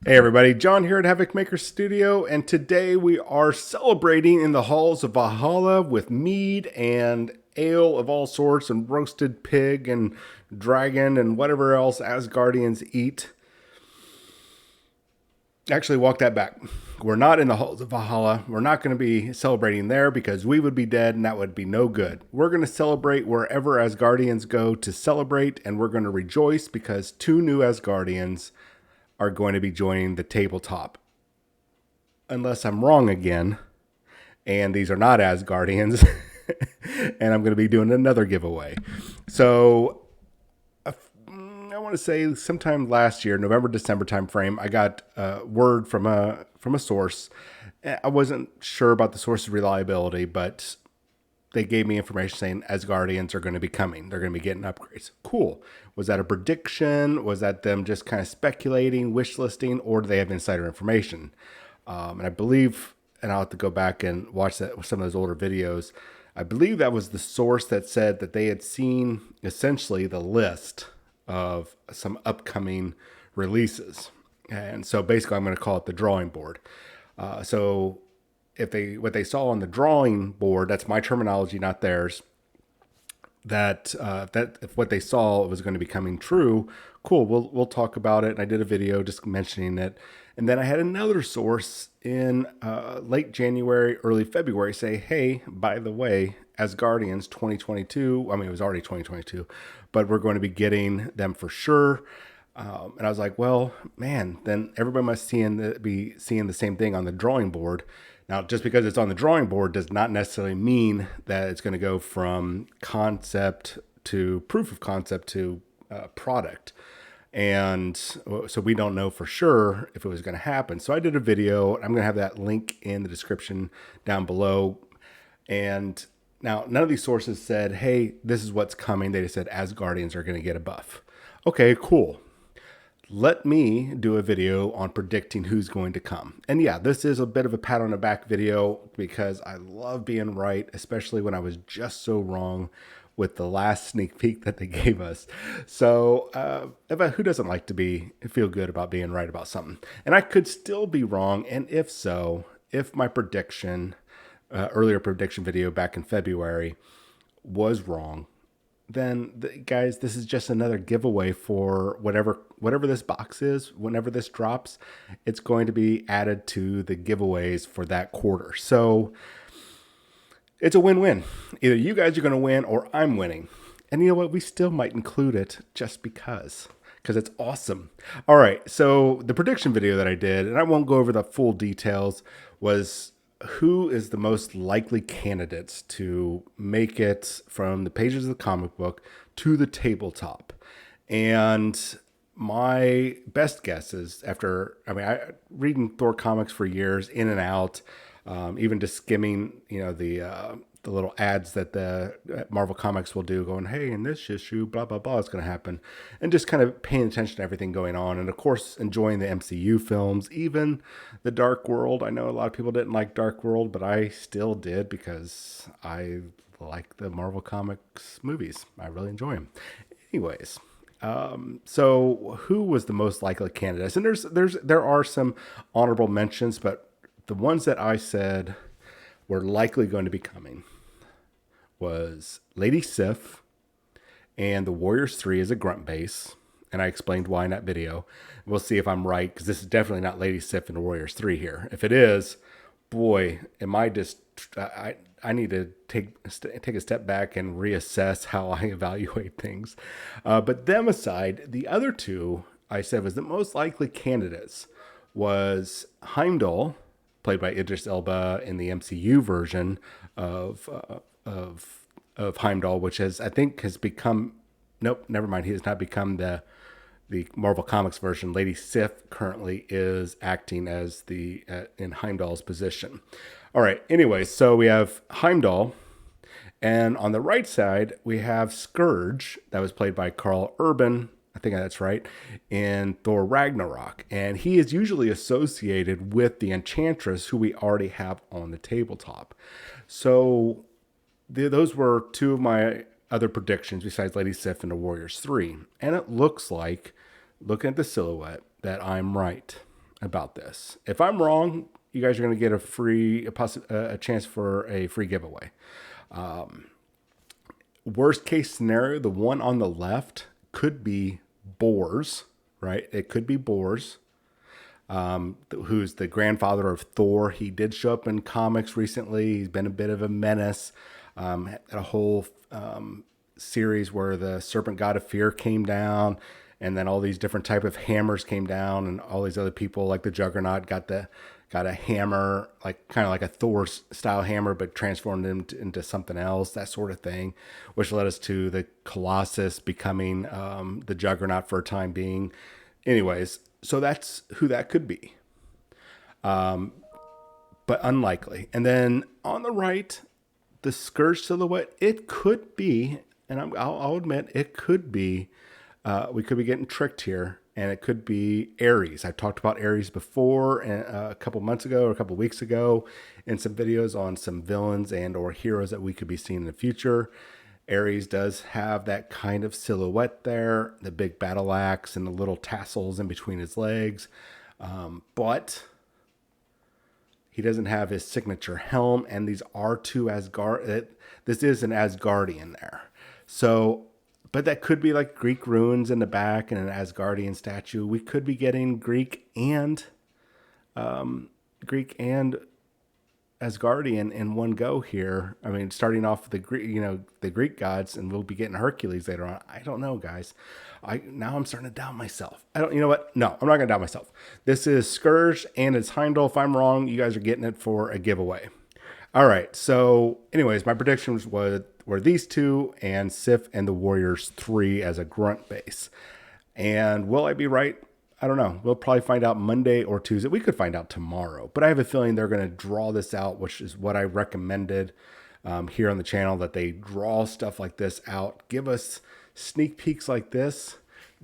Hey everybody, John here at Havoc Maker Studio, and today we are celebrating in the halls of Valhalla with mead and ale of all sorts and roasted pig and dragon and whatever else Asgardians eat. Actually, walk that back. We're not in the halls of Valhalla. We're not going to be celebrating there because we would be dead and that would be no good. We're going to celebrate wherever Asgardians go to celebrate, and we're going to rejoice because two new Asgardians are going to be joining the tabletop. Unless I'm wrong again, and these are not Asgardians, and I'm going to be doing another giveaway. So I want to say sometime last year, November, December timeframe, I got word from a source. I wasn't sure about the source's reliability, but they gave me information saying Asgardians are going to be coming. They're going to be getting upgrades. Cool. Was that a prediction? Was that them just kind of speculating, wish listing, or do they have insider information? And I believe, and I'll have to go back and watch some of those older videos. I believe that was the source that said that they had seen essentially the list of some upcoming releases. And so basically, I'm going to call it the drawing board. So if what they saw on the drawing board, that's my terminology, not theirs. That if what they saw was going to be coming true, cool. We'll talk about it. And I did a video just mentioning it. And then I had another source in late January, early February say, hey, by the way, Asgardians 2022. I mean, it was already 2022, but we're going to be getting them for sure. And I was like, well, man, then everybody must be seeing the same thing on the drawing board. Now, just because it's on the drawing board does not necessarily mean that it's going to go from concept to proof of concept to product. And so we don't know for sure if it was going to happen. So I did a video. I'm going to have that link in the description down below. And now none of these sources said, hey, this is what's coming. They just said Asgardians are going to get a buff. Okay, cool. Let me do a video on predicting who's going to come. And yeah, this is a bit of a pat on the back video because I love being right, especially when I was just so wrong with the last sneak peek that they gave us. So who doesn't like to feel good about being right about something? And I could still be wrong. And if so, if my prediction, earlier prediction video back in February was wrong, then guys, this is just another giveaway for whatever this box is. Whenever this drops, it's going to be added to the giveaways for that quarter. So it's a win-win. Either you guys are going to win or I'm winning. And you know what? We still might include it just because it's awesome. All right. So the prediction video that I did, and I won't go over the full details, was who is the most likely candidates to make it from the pages of the comic book to the tabletop. And my best guess is reading Thor comics for years, in and out, even just skimming, the little ads that the Marvel Comics will do going, hey, in this issue, blah, blah, blah, is going to happen. And just kind of paying attention to everything going on. And of course, enjoying the MCU films, even the Dark World. I know a lot of people didn't like Dark World, but I still did because I like the Marvel Comics movies. I really enjoy them. Anyways. So who was the most likely candidates? And there are some honorable mentions, but the ones that I said were likely going to be coming was Lady Sif and the Warriors 3 as a grunt base. And I explained why in that video. We'll see if I'm right, because this is definitely not Lady Sif and the Warriors 3 here. If it is, boy, am I just... I need to take a step back and reassess how I evaluate things. But them aside, the other two I said was the most likely candidates was Heimdall, played by Idris Elba in the MCU version of Heimdall, which has become, nope, never mind. He has not become the Marvel Comics version. Lady Sif currently is acting as in Heimdall's position. All right. Anyway, so we have Heimdall, and on the right side we have Scourge, that was played by Carl Urban. I think that's right, in Thor Ragnarok. And he is usually associated with the Enchantress, who we already have on the tabletop. So those were two of my other predictions besides Lady Sif and the Warriors 3. And it looks like, looking at the silhouette, that I'm right. about this. If I'm wrong, you guys are going to get a chance for a free giveaway. Worst case scenario, the one on the left could be Bors, right? It could be Bors, who's the grandfather of Thor. He did show up in comics recently. He's been a bit of a menace. Had a whole series where the serpent god of fear came down, and then all these different type of hammers came down, and all these other people like the Juggernaut got a hammer, like kind of like a Thor style hammer, but transformed him into something else, that sort of thing, which led us to the Colossus becoming the Juggernaut for a time being. Anyways, so that's who that could be, but unlikely. And then on the right, the Scourge silhouette, it could be, and I'll admit, it could be, we could be getting tricked here, and it could be Ares. I've talked about Ares before, a couple months ago or a couple weeks ago, in some videos on some villains and or heroes that we could be seeing in the future. Ares does have that kind of silhouette there, the big battle axe and the little tassels in between his legs, but he doesn't have his signature helm, and these are two Asgard. This is an Asgardian there. So, but that could be like Greek ruins in the back and an Asgardian statue. We could be getting Greek and Asgardian in one go here. I mean, starting off with the Greek gods, and we'll be getting Hercules later on. I don't know, guys. Now I'm starting to doubt myself. You know what? No, I'm not gonna doubt myself. This is Scourge and it's Heimdall. If I'm wrong, you guys are getting it for a giveaway. All right. So, anyways, my predictions were these two and Sif and the Warriors 3 as a grunt base. And will I be right? I don't know. We'll probably find out Monday or Tuesday. We could find out tomorrow, but I have a feeling they're going to draw this out, which is what I recommended here on the channel, that they draw stuff like this out. Give us sneak peeks like this,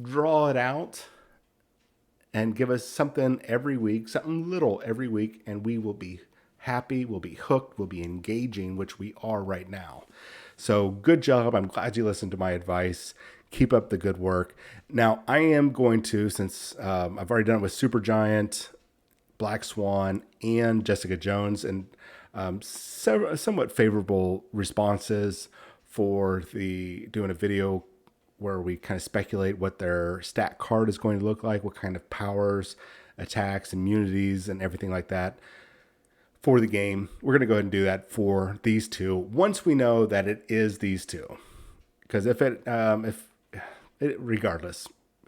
draw it out, and give us something every week, something little every week, and we will be happy, we'll be hooked, we'll be engaging, which we are right now. So good job. I'm glad you listened to my advice. Keep up the good work. Now, I am going to, since I've already done it with Supergiant, Black Swan, and Jessica Jones, and somewhat favorable responses for doing a video where we kind of speculate what their stat card is going to look like, what kind of powers, attacks, immunities, and everything like that for the game. We're going to go ahead and do that for these two once we know that it is these two. Because regardless,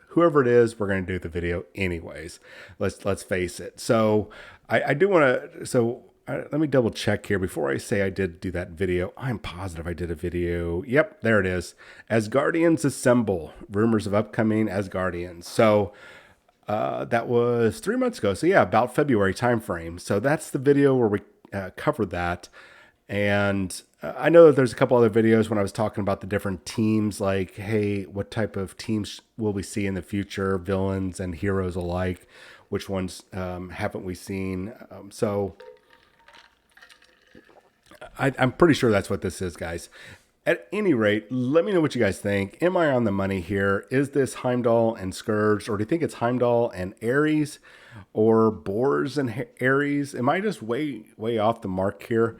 whoever it is, we're going to do the video anyways. Let's face it. So I do want to. So let me double check here before I say I did do that video. I'm positive I did a video. Yep, there it is. Asgardians Assemble. Rumors of upcoming Asgardians. So that was 3 months ago. So yeah, about February timeframe. So that's the video where we covered that. And I know that there's a couple other videos when I was talking about the different teams, like, hey, what type of teams will we see in the future, villains and heroes alike? Which ones haven't we seen? So I'm pretty sure that's what this is, guys. At any rate, let me know what you guys think. Am I on the money here? Is this Heimdall and Scourge, or do you think it's Heimdall and Ares, or Bors and Ares? Am I just way off the mark here?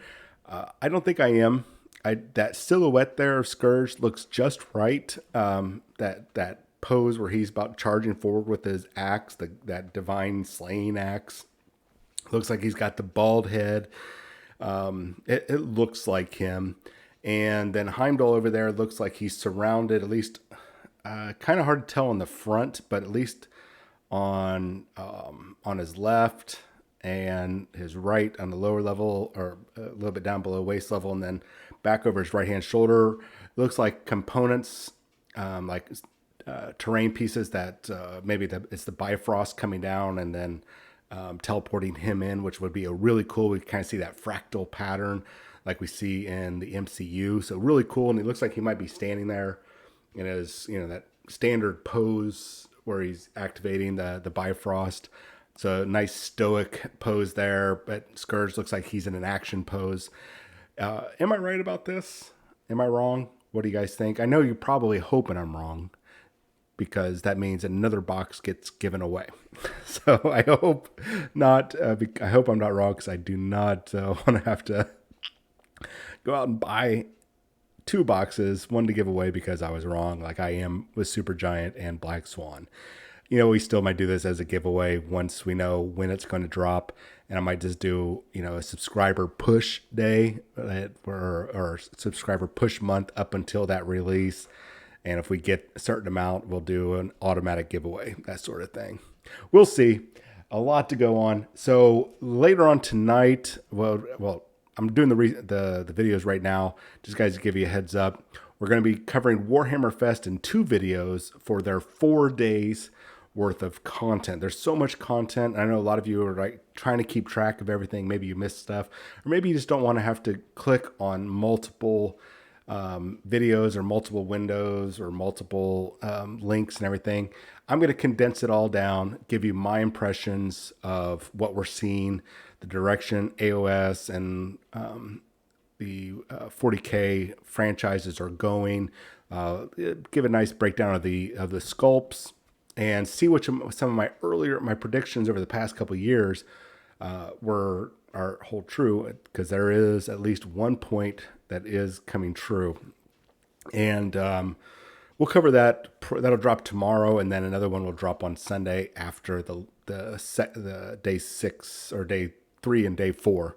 I don't think I am. That silhouette there of Scourge looks just right. That pose where he's about charging forward with his axe, that divine slaying axe, looks like he's got the bald head. It looks like him. And then Heimdall over there looks like he's surrounded, at least kind of hard to tell on the front, but at least on his left and his right on the lower level, or a little bit down below waist level, and then back over his right hand shoulder. It looks like components, like terrain pieces that maybe it's the Bifrost coming down and then teleporting him in, which would be a really cool. We kind of see that fractal pattern like we see in the MCU. So really cool. And it looks like he might be standing there in his, that standard pose where he's activating the Bifrost. So nice stoic pose there, but Scourge looks like he's in an action pose. Am I right about this? Am I wrong? What do you guys think? I know you're probably hoping I'm wrong. because that means another box gets given away. So I hope not. I hope I'm not wrong, because I do not want to have to go out and buy 2 boxes, one to give away because I was wrong, like I am with Supergiant and Black Swan. We still might do this as a giveaway once we know when it's going to drop. And I might just do, a subscriber push day or subscriber push month up until that release. And if we get a certain amount, we'll do an automatic giveaway, that sort of thing. We'll see. A lot to go on. So later on tonight, well, I'm doing the videos right now. Just guys, to give you a heads up, we're going to be covering Warhammer Fest in 2 videos for their 4 days worth of content. There's so much content. I know a lot of you are like trying to keep track of everything. Maybe you missed stuff, or maybe you just don't want to have to click on multiple videos or multiple windows or multiple links and everything. I'm going to condense it all down, give you my impressions of what we're seeing, the direction AOS and the 40K franchises are going. Give a nice breakdown of the sculpts, and see what some of my predictions over the past couple of years hold true, because there is at least one point that is coming true. And we'll cover that. That'll drop tomorrow, and then another one will drop on Sunday after the day 6 or day 3 and day 4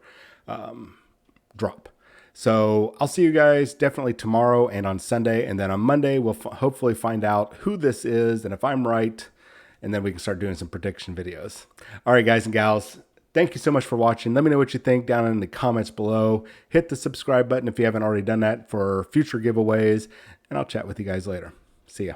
drop. So I'll see you guys definitely tomorrow and on Sunday. And then on Monday, we'll hopefully find out who this is and if I'm right. And then we can start doing some prediction videos. All right, guys and gals, thank you so much for watching. Let me know what you think down in the comments below. Hit the subscribe button if you haven't already done that for future giveaways. And I'll chat with you guys later. See ya.